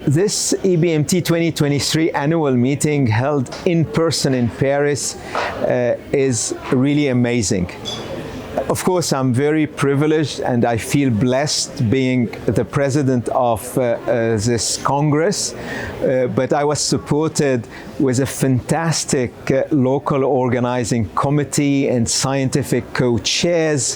This EBMT 2023 annual meeting held in person in Paris is really amazing. Of course, I'm very privileged and I feel blessed being the president of this Congress, but I was supported with a fantastic local organizing committee and scientific co-chairs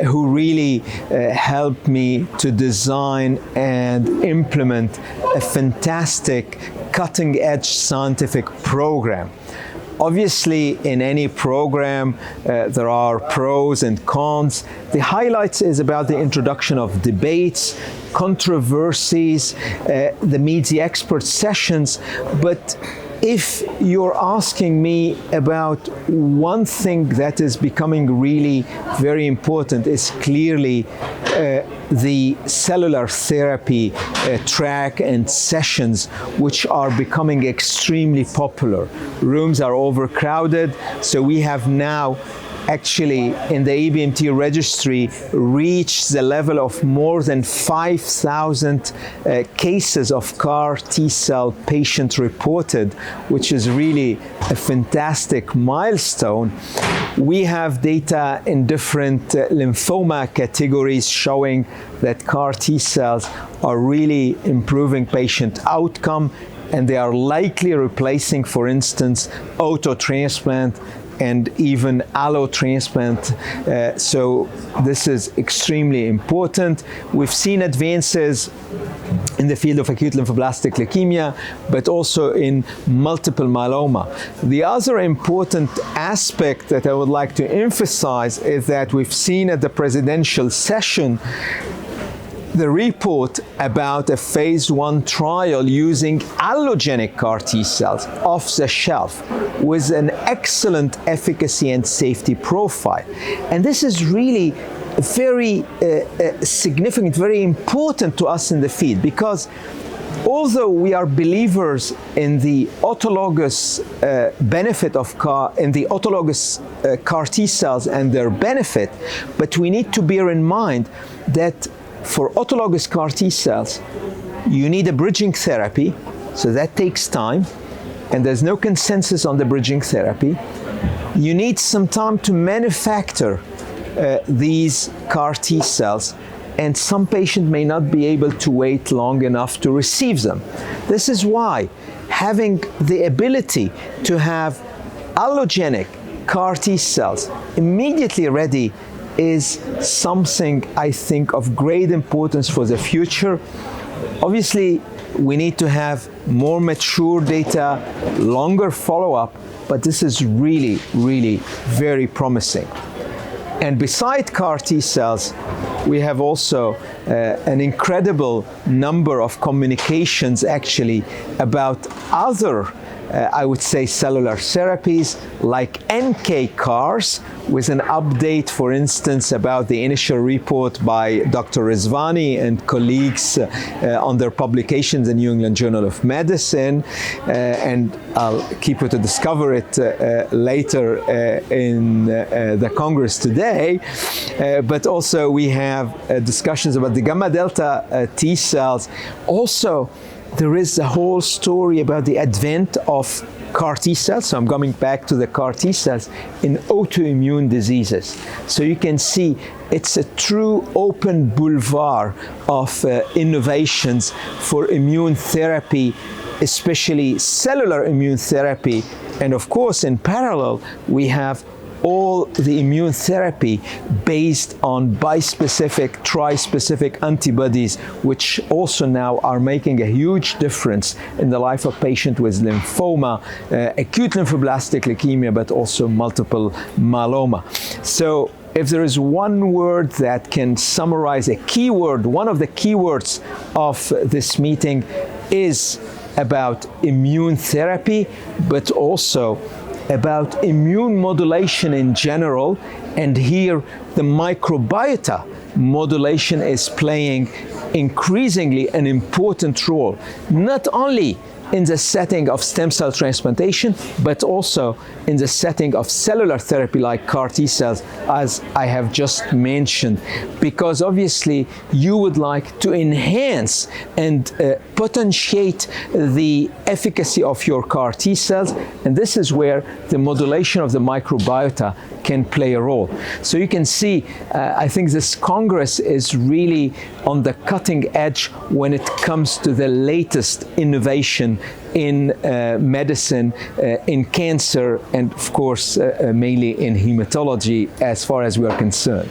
who really helped me to design and implement a fantastic cutting-edge scientific program. Obviously, in any program, there are pros and cons. The highlights is about the introduction of debates, controversies, the media expert sessions. But if you're asking me about one thing that is becoming really very important, is clearly the cellular therapy track and sessions, which are becoming extremely popular. Rooms are overcrowded, so we have now actually in the EBMT registry reached the level of more than 5,000 cases of CAR T-cell patient reported, which is really a fantastic milestone. We have data in different lymphoma categories showing that CAR T-cells are really improving patient outcome, and they are likely replacing, for instance, auto-transplant and even allotransplant. So this is extremely important. We've seen advances in the field of acute lymphoblastic leukemia, but also in multiple myeloma. The other important aspect that I would like to emphasize is that we've seen at the presidential session the report about a phase 1 trial using allogeneic CAR T-cells off the shelf with an excellent efficacy and safety profile. And this is really very significant, very important to us in the field, because although we are believers in the autologous benefit of CAR, in the autologous CAR T-cells and their benefit, but we need to bear in mind that for autologous CAR T-cells, you need a bridging therapy, so that takes time, and there's no consensus on the bridging therapy. You need some time to manufacture these CAR T-cells, and some patient may not be able to wait long enough to receive them. This is why having the ability to have allogeneic CAR T-cells immediately ready is something I think of great importance for the future. Obviously, we need to have more mature data, longer follow-up, but this is really, really very promising. And beside CAR T-cells, we have also an incredible number of communications actually about other I would say cellular therapies like NK CARs, with an update, for instance, about the initial report by Dr. Rizvani and colleagues on their publications in New England Journal of Medicine, and I'll keep you to discover it later in the Congress today. But also we have discussions about the gamma delta T cells. Also, there is a whole story about the advent of CAR T cells. So I'm coming back to the CAR T cells in autoimmune diseases. So you can see it's a true open boulevard of innovations for immune therapy, especially cellular immune therapy. And of course, in parallel, we have all the immune therapy based on bispecific, trispecific antibodies, which also now are making a huge difference in the life of patients with lymphoma, acute lymphoblastic leukemia, but also multiple myeloma. So if there is one word that can summarize a keyword, one of the keywords of this meeting is about immune therapy, but also about immune modulation in general, and here the microbiota modulation is playing increasingly an important role, not only in the setting of stem cell transplantation, but also in the setting of cellular therapy like CAR T cells, as I have just mentioned, because obviously you would like to enhance and potentiate the efficacy of your CAR T cells, and this is where the modulation of the microbiota can play a role. So you can see, I think this Congress is really on the cutting edge when it comes to the latest innovation in medicine, in cancer, and of course, mainly in hematology as far as we are concerned.